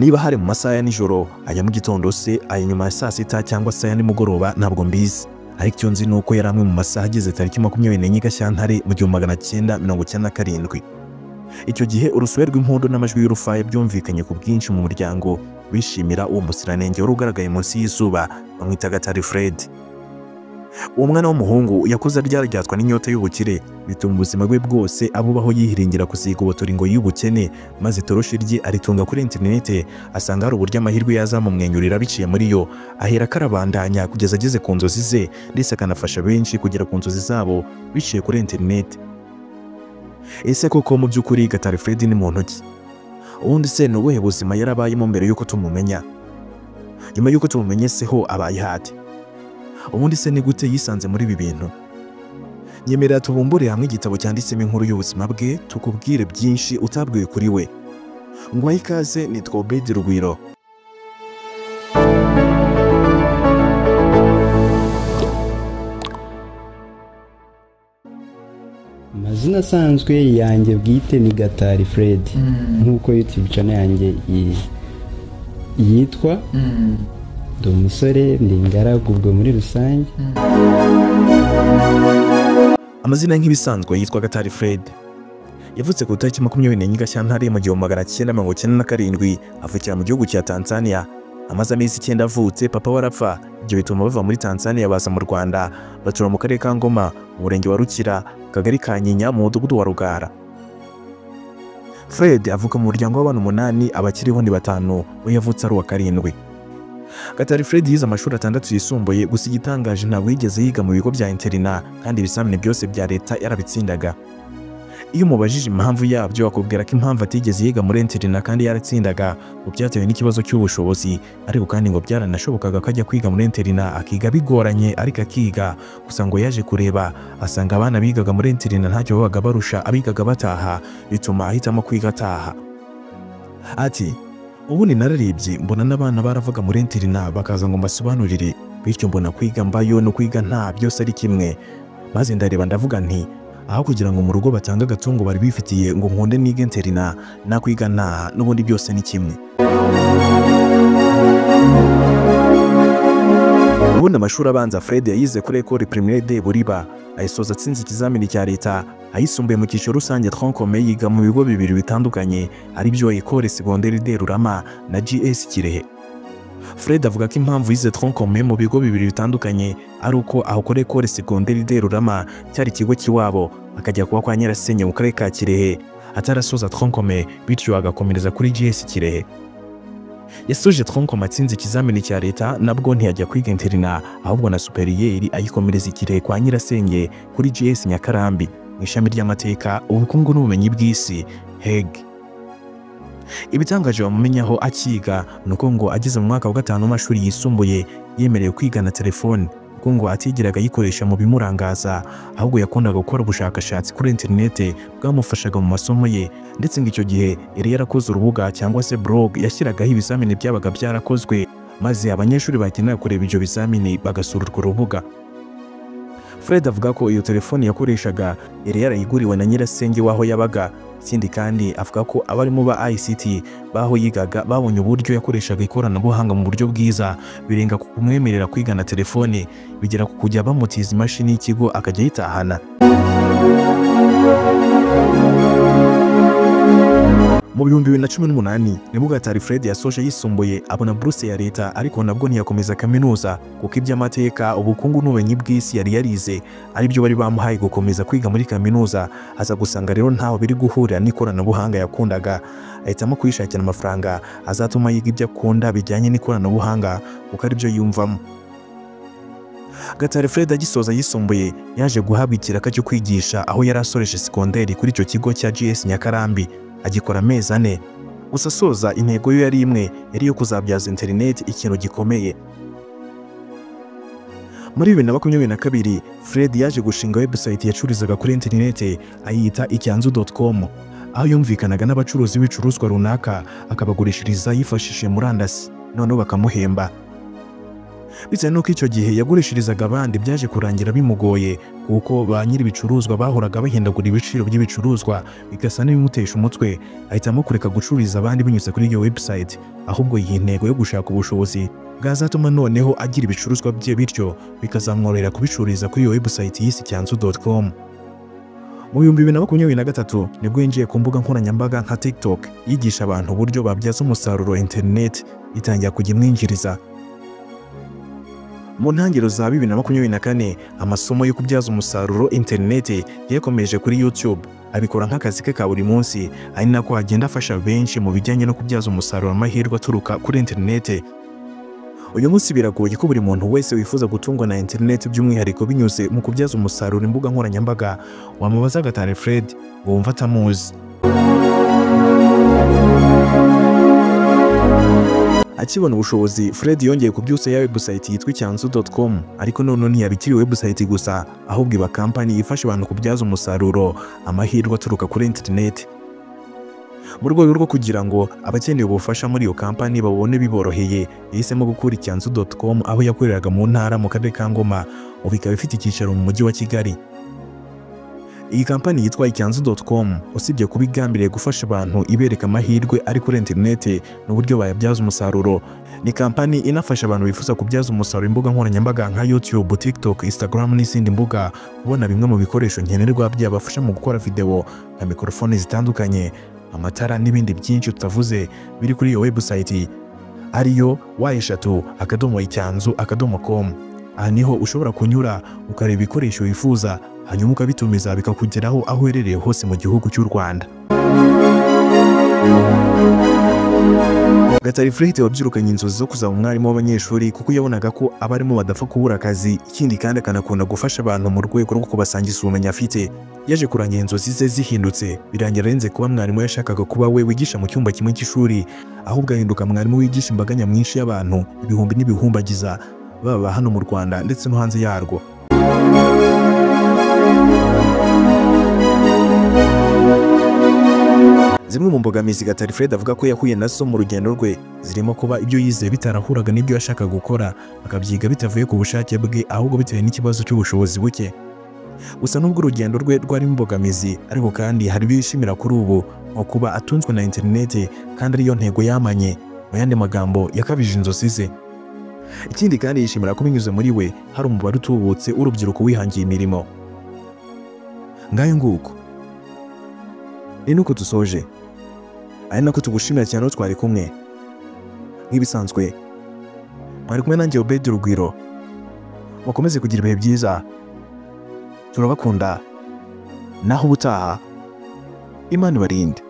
niba hari mu masaha ya nijoro, aya mu gitondo se, aya nyuma ya saa sita cyangwa se aya nimugoroba ntabwo mbizi, ariko icyo nzi ni uko yari amwe mu masaha ageze tariki 24 Gashyantare mu 1997. Icyo gihe urusobe rw'impundu n'amajwi y'urufaya byumvikanye ku bwinshi mu muryango bishimira uwo musiranenge wari ugaragaye munsi y'izuba bamwita Gatari Fred. Uwo mwana w'umuhungu yakuze aryaryatwa n'inyota y'ubukire, bituma ubuzima bwe bwose abubaho yihiringira kuzigobotora ingoyi y'ubukene, maze itoroshi rye aritunga kuri interinete, asanga hari uburyo amahirwe yazamumwenyurira biciye muri yo, ahera karabandanya kugeza ageze ku nzozi ze, ndetse akanafasha benshi kugera ku nzozi zabo biciye kuri interinete. Ese koko mu by'ukuri Gatari Fred ni muntu ki? Ubundi se ni ubuhe buzima yarabayemo mbere y'uko tumumenya? Nyuma y'uko tumumenye se ho abaye hate? Ubundi se ni gute yisanze muri ibi bintu? Nyemerera tubumbure hamwe igitabo cyanditsemo inkuru y'ubuzima bwe, tukubwire byinshi utabwiwe kuri we. Ngwaye ikaze, nitwa Obedi Rugwiro. Amazina asanzwe yanjye bwite ni Gatari Fred, nk'uko YouTube channel yanjye yitwa. Ndi umusore, ndi ingaragu ubwo muri rusange. Amazina nk'ibisanzwe yitwa Gatari Fred. Yavutse ku itariki 24 Gashyantare mu 1997, avukira mu gihugu cya Tanzania. Amaze amezi 9 avutse, papa warapfa. Ibyo bituma bava muri Tanzania baza mu Rwanda, batura mu karere ka Ngoma, mu murenge wa Rukira, kagari ka Nyinya, mu mudugudu wa Rugara. Fred avuka mu muryango w'abantu 8, abakiriho ni 5, we yavutse ari uwa 7. Gatari Fred yize amashuri 6 yisumbuye, gusa igitangaje ntabwo yigeze yiga mu bigo bya interina, kandi ibizamini byose bya leta yarabitsindaga. Iyo umubajije impamvu yabyo akubwira ko impamvu atigeze yiga muri interina kandi yaratsindaga ngo byatewe n'ikibazo cy'ubushobozi, ariko kandi ngo byaranashobokaga ko ajya kwiga muri interina akiga bigoranye, ariko akiga. Gusa ngo yaje kureba asanga abana bigaga muri interina ntacyo babaga barusha abigaga bataha, bituma ahitamo kwiga ataha. Ati ubundi nararebye mbona n'abana baravaga muri interina bakaza ngo mbasobanurire, bityo mbona kwiga mbayo no kwiga nta byose ari kimwe. Maze ndareba ndavuga nti aho kugira ngo mu rugo batanga agatungo bari bifitiye ngo nkunde nige interina, nakwiga nta n'ubundi byose ni kimwe. Ubundi amashuri abanza Fred yayize kuri Ecole Primaire de Buriba, ayisoza atsinze ikizamini cya leta. Ayisumbuye mu cyiciro rusange Tronkomeye yiga mu bigo bibiri bitandukanye, ari byo Ecole Secondaire de Rurama na GS Kirehe. Fred avuga ko impamvu yize Tronkomeye mu bigo bibiri bitandukanye ari uko aho kuri Ecole Secondaire de Rurama cyari ikigo kiwabo, akajya kuba kwa Nyirasenye mu karere ka Kirehe, atarasoza Tronkomeye, bityo agakomereza kuri GS Kirehe. Yasoje Tronkomeye atsinze ikizamini cya leta, nabwo ntiyajya kwiga interina, ahubwo na superieur ayikomereza Kirehe kwa Nyirasenye kuri GS Nyakarambi mu ishami ry'amateka, ubukungu n'ubumenyi bw'isi HEG. Ibitangaje bamumenyaho akiga nuko ngo ageze mu mwaka wa 5 w'amashuri yisumbuye yemerewe kwiga na telefone, kuko ngo atigiraga yikoresha mu bimurangaza, ahubwo yakundaga gukora ubushakashatsi kuri interinete bwamufashaga mu masomo ye. Ndetse ngo icyo gihe yari yarakoze urubuga cyangwa se blog yashyiragaho ibizamini byabaga byarakozwe, maze abanyeshuri bakenera kureba ibyo bizamini bagasura urwo rubuga. Fred avuga ko iyo telefone yakoreshaga yari yarayiguriwe na Nyirasenge waho yabaga. Ikindi kandi avuga ko abarimo ba ICT baho yigaga babonye uburyo yakoreshaga ikoranabuhanga mu buryo bwiza, birenga kumwemerera kwiga na telefone, bigera ku kujya bamutiza imashini y'ikigo akajya yitahana. Mu 2018 nibwo Gatari Fred yasoje yisumbuye abona buruse ya leta, ariko nabwo ntiyakomeza kaminuza kuko iby'amateka, ubukungu n'ubumenyi bw'isi yari yarize ari byo bari bamuhaye gukomeza kwiga muri kaminuza. Aza gusanga rero ntaho biri guhurira n'ikoranabuhanga yakundaga, ahitamo kwishakira amafaranga azatuma yiga ibyo akunda bijyanye n'ikoranabuhanga kuko ari byo yumvamo. Gatari Fred agisoza yisumbuye yaje guhabwa ikiraka cyo kwigisha aho yari asoreje secondaire kuri icyo kigo cya GS Nyakarambi, agikora amezi 4. Gusa soza intego yo yari imwe, yari yo kuzabyaza internet ikintu gikomeye. Muri 2022 Fred yaje gushinga website yacururizaga kuri internet ayita icyanzu.com, aho yumvikanaga n'abacuruzi b'ibicuruzwa runaka akabagurishiriza yifashishije murandasi, noneho bakamuhemba. bitewe n'uko icyo gihe yagurishirizaga abandi byaje kurangira bimugoye kuko ba nyiri ibicuruzwa bahoraga bahindagura ibiciro by'ibicuruzwa bigasa n'ibimutesha umutwe, ahitamo kureka gucururiza abandi binyuze kuri iyo website, ahubwo iyi ntego yo gushaka ubushobozi bwazatuma noneho agira ibicuruzwa bye bityo bikazamworohera kubicururiza kuri iyo website yise icyanzu.com. Mu 2023 nibwo yinjiye ku mbuga nkoranyambaga nka TikTok yigisha abantu uburyo babyaza umusaruro internet itangira kujya imwinjiriza. Mu ntangiriro za 2024 amasomo yo kubyaza umusaruro internet yakomeje kuri YouTube, abikora nk'akazi ke ka buri munsi, ari nako agenda afasha benshi mu bijyanye no kubyaza umusaruro amahirwe aturuka kuri internet. Uyu munsi biragoye ko buri muntu wese wifuza gutungwa na internet by'umwihariko binyuze mu kubyaza umusaruro imbuga nkoranyambaga wamubaza Gatare Fred wumva atamuzi. Akibona ubushobozi, Fred yongeye kubyusa ya website yitwa icyanzu.com, ariko none ntiyabikiri website gusa, ahubwo iba company ifasha abantu kubyaza umusaruro amahirwe aturuka kuri internet. Mu rwego rwo kugira ngo abakeneye ubufasha muri iyo company babone biboroheye, yahisemo gukura icyanzu.com aho yakoreraga mu ntara mu karere ka Ngoma, ubu ikaba ifite icyicaro mu mujyi wa Kigali. Iyi company yitwa icyanzu.com usibye kuba igambiriye gufasha abantu ibereka amahirwe ari kuri internet n'uburyo bayabyaza umusaruro, ni company inafasha abantu bifuza kubyaza umusaruro imbuga nkoranyambaga nka YouTube, TikTok, Instagram n'izindi mbuga kubona bimwe mu bikoresho nkenerwa byabafasha mu gukora video nka mikrofone zitandukanye, amatara n'ibindi byinshi tutavuze biri kuri iyo website ariyo wa3.icyanzu.com. Aha niho ushobora kunyura ukareba ibikoresho wifuza hanyuma ukabitumiza bikakugeraho aho uherereye hose mu gihugu cy'u Rwanda. Gatare Fred wabyirukanye inzozi zo kuzaba umwarimu w'abanyeshuri kuko yabonaga ko abarimo badapfa kubura akazi, ikindi kandi akanakunda gufasha abantu mu rwego rwo kubasangiza ubumenyi afite. Yaje kurangira inzozi ze zihindutse, birangira arenze kuba mwarimu yashakaga kuba we wigisha mu cyumba kimwe cy'ishuri, ahubwo ahinduka mwarimu wigisha imbaga nyamwinshi y'abantu ibihumbi n'ibihumbagiza, baba hano mu Rwanda ndetse no hanze yarwo. Zimwe mu mbogamizi Gatare Fred avuga ko yahuye nazo mu rugendo rwe zirimo kuba ibyo yize bitarahuraga n'ibyo yashakaga gukora, akabyiga bitavuye ku bushake bwe ahubwo bitewe n'ikibazo cy'ubushobozi buke. Gusa n'ubwo urugendo rwe rwarimo imbogamizi, ariko kandi hari ibishimira kuri ubu nko kuba atunzwe na internet kandi ariyo ntego yamanye, mu yandi magambo yakabije inzozi ze. Ikindi kandi yishimira ko binyuze muri we hari umubare utubutse urubyiruko wihangiye imirimo. Ngayo nguko ni nuko dusoje, ari nako tugushimira cyane aho twari kumwe. Nk'ibisanzwe mwari kumwe nanjye Obedi Rugwiro, mukomeze kugira ibihe byiza, turabakunda naho ubutaha, Imana ibarinde.